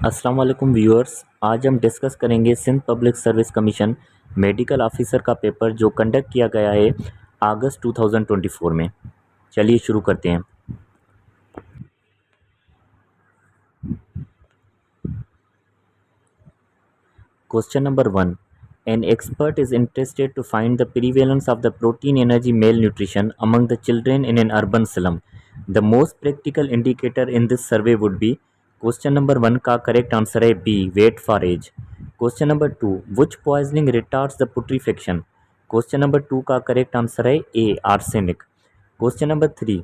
अस्सलाम वालेकुम व्यूअर्स। आज हम डिस्कस करेंगे Sindh public service commission medical officer का पेपर जो कंडक्ट किया गया है अगस्त 2024 में। चलिए शुरू करते हैं। Question number 1। An expert is interested to find the prevalence of the protein energy malnutrition among the children in an urban slum. The most practical indicator in this survey would be। Question number 1 का correct answer है B, weight for age. Question number 2, which poisoning retards the putrefaction. Question number 2 का correct answer है A, arsenic. Question number 3,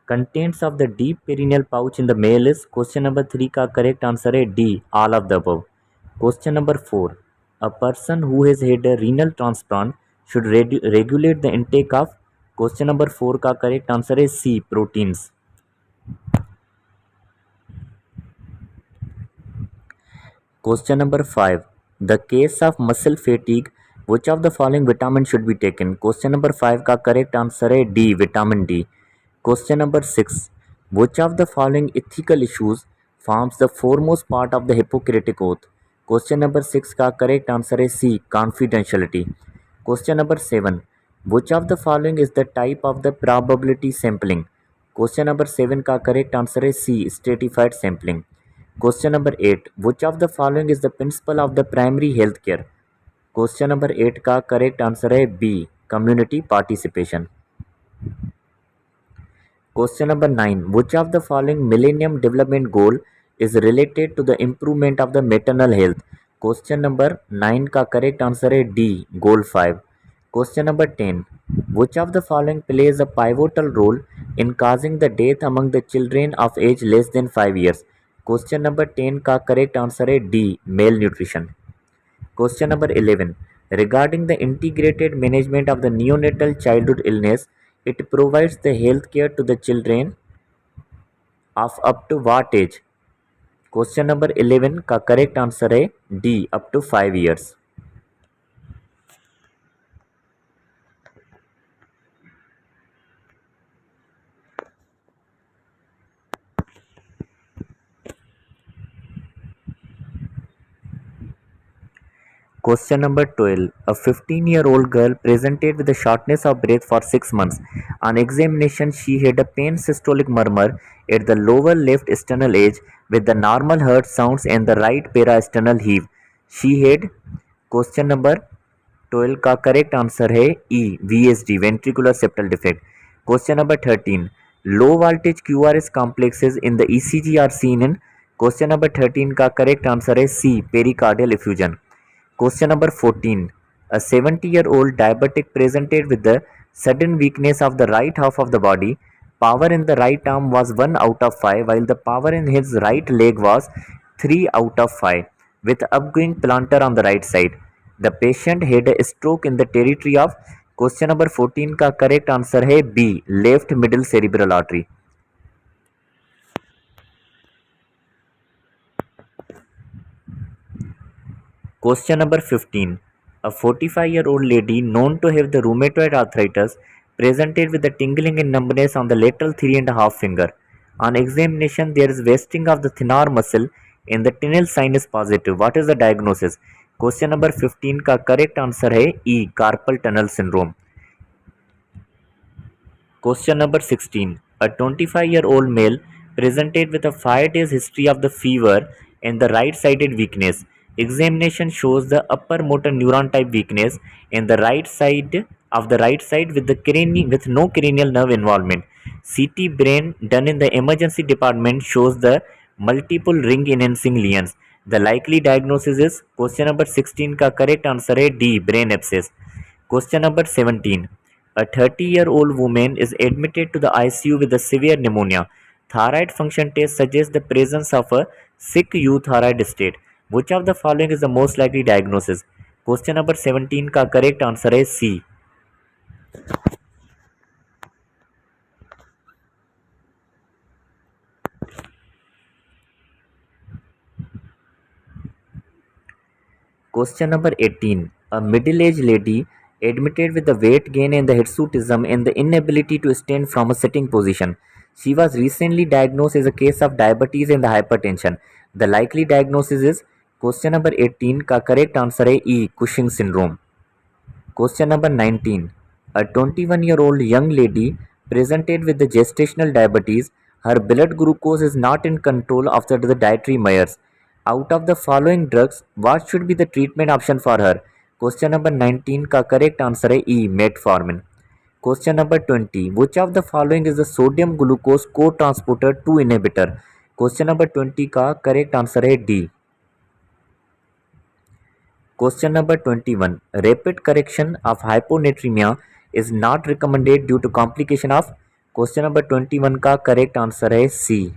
contents of the deep perineal pouch in the male is. Question number 3 का correct answer है D, all of the above. Question number 4. A person who has had a renal transplant should regulate the intake of। Question number 4 का correct answer है C, proteins। Question number 5. The case of muscle fatigue, which of the following vitamin should be taken। Question number 5 का correct answer है D, vitamin D। Question number 6. Which of the following ethical issues forms the foremost part of the Hippocratic Oath। Question number 6 का correct answer है C, confidentiality. Question number 7, which of the following is the type of the probability sampling. Question number 7 का correct answer है C, stratified sampling. Question number 8, which of the following is the principle of the primary health care. Question number 8 का correct answer है B, community participation. Question number 9, which of the following millennium development goal is related to the improvement of the maternal health। Question number 9 का correct answer है D, goal 5। Question number 10, which of the following plays a pivotal role in causing the death among the children of age less than 5 years। Question number 10 का correct answer है D, mail nutrition. Question number 11, regarding the integrated management of the neonatal childhood illness, it provides the health care to the children of up to what age। Question number 11 का correct answer है D, up to 5 years. Question number 12. A 15-year-old girl presented with a shortness of breath for 6 months. On examination, she had a pain systolic murmur at the lower left sternal edge with the normal heart sounds and the right parasternal heave. She had। Question number 12 का correct answer है ई, VSD, ventricular septal defect। Question number 13, low voltage QRS complexes in the ECG are seen in। Question number 13 का correct answer है सी, pericardial effusion। Question number 14. A 70-year-old diabetic presented with the sudden weakness of the right half of the body. Power in the right arm was 1 out of 5, while the power in his right leg was 3 out of 5, with upgoing plantar on the right side. The patient had a stroke in the territory of। Question number 14 का correct answer है B, left middle cerebral artery। Question number 15. A 45-year-old lady known to have the rheumatoid arthritis presented with the tingling and numbness on the lateral 3.5 finger. On examination, there is wasting of the thenar muscle and the tinel sign is positive. What is the diagnosis? Question number 15 का correct answer है E, carpal tunnel syndrome। Question number 16. A 25-year-old male presented with a 5 days history of the fever and the right-sided weakness. Examination shows the upper motor neuron type weakness and the right side of the right side with with no cranial nerve involvement. CT brain done in the emergency department shows the multiple ring enhancing lesions. The likely diagnosis is। question number 16 का correct answer है D, brain abscess। question number 17. A 30-year-old woman is admitted to the ICU with a severe pneumonia. Thyroid function test suggests the presence of a sick euthyroid state. Which of the following is the most likely diagnosis? Question number 17 का correct answer है C। Question number 18. A middle-aged lady admitted with the weight gain and the hirsutism and the inability to stand from a sitting position. She was recently diagnosed as a case of diabetes and the hypertension. The likely diagnosis is question number 18 का correct answer है ई Cushing syndrome. Question number 19. A 21-year-old young lady presented with the gestational diabetes. Her blood glucose is not in control after the dietary measures. Out of the following drugs, what should be the treatment option for her? Question number 19 का correct answer है E metformin. Question number 20. Which of the following is the sodium glucose co-transporter 2 inhibitor? Question number 20 का correct answer है D. Question number 21. Rapid correction of hyponatremia is not recommended due to complication of. Question number 21 का correct answer है C.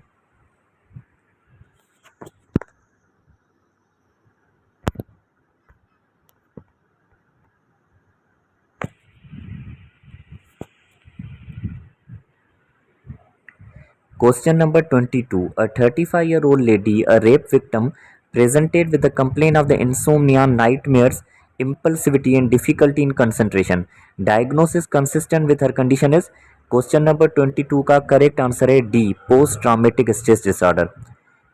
Question number 22. A 35-year-old lady, a rape victim, presented with a complaint of the insomnia, nightmares, impulsivity, and difficulty in concentration. Diagnosis consistent with her condition is. Question number 22 का correct answer है D. Post traumatic stress disorder.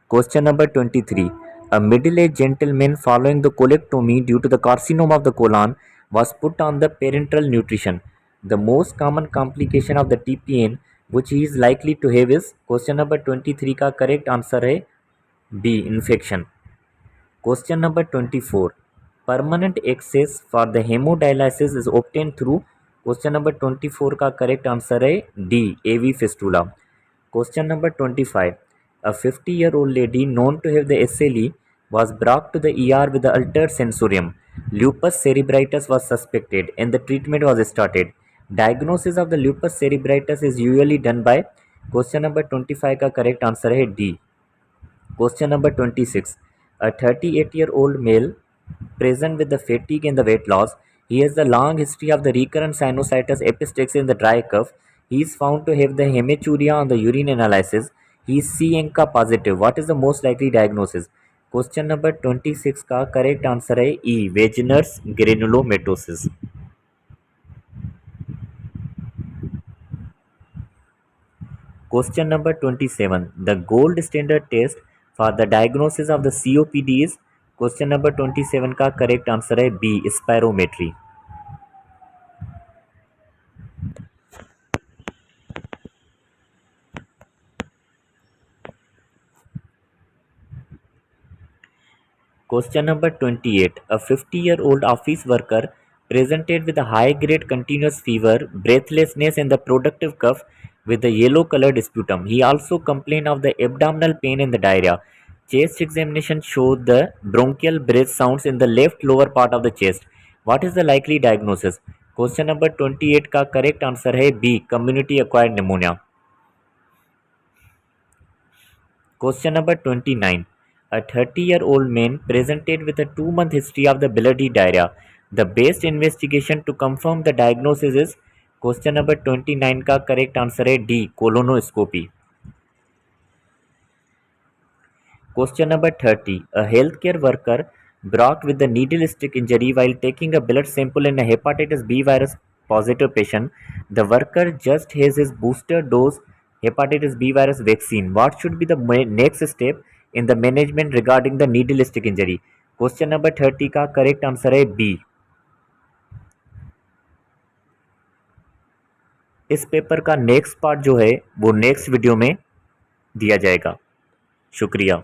Question number 23. A middle-aged gentleman following the colectomy due to the carcinoma of the colon was put on the parenteral nutrition. The most common complication of the TPN which he is likely to have is. Question number 23 का correct answer है B. Infection. Question number 24. Permanent access for the hemodialysis is obtained through. Question number 24 का correct answer है D. AV fistula. Question number 25. A 50-year-old lady known to have the SLE was brought to the ER with the altered sensorium. Lupus cerebritis was suspected and the treatment was started. Diagnosis of the lupus cerebritis is usually done by. Question number 25 का correct answer है D. Question number 26. A 38-year-old male present with the fatigue and the weight loss. He has a long history of the recurrent sinusitis epistaxis in the dry cough. He is found to have the hematuria on the urine analysis. He is C-ANCA positive. What is the most likely diagnosis? Question number 26 का correct answer है E. Wegener's granulomatosis. Question number 27. The gold standard test for the diagnosis of the COPD is. Question number 27 का correct answer है B. Spirometry. Question number 28. A 50-year-old office worker presented with a high-grade continuous fever, breathlessness, and the productive cough with the yellow-colored sputum. He also complained of the abdominal pain and the diarrhea. Chest examination showed the bronchial breath sounds in the left lower part of the chest. What is the likely diagnosis? Question number 28 का correct answer है B. Community acquired pneumonia. Question number 29. A 30-year-old man presented with a 2-month history of the bloody diarrhea. The best investigation to confirm the diagnosis is. Question number 29 का correct answer है D. Colonoscopy. Question number 30. A healthcare worker brought with the needle stick injury while taking a blood sample in a hepatitis B virus positive patient. The worker just has his booster dose hepatitis B virus vaccine. What should be the next step in the management regarding the needle stick injury? Question number 30 का correct answer है B. इस paper का next part जो है वो next video में दिया जाएगा। शुक्रिया।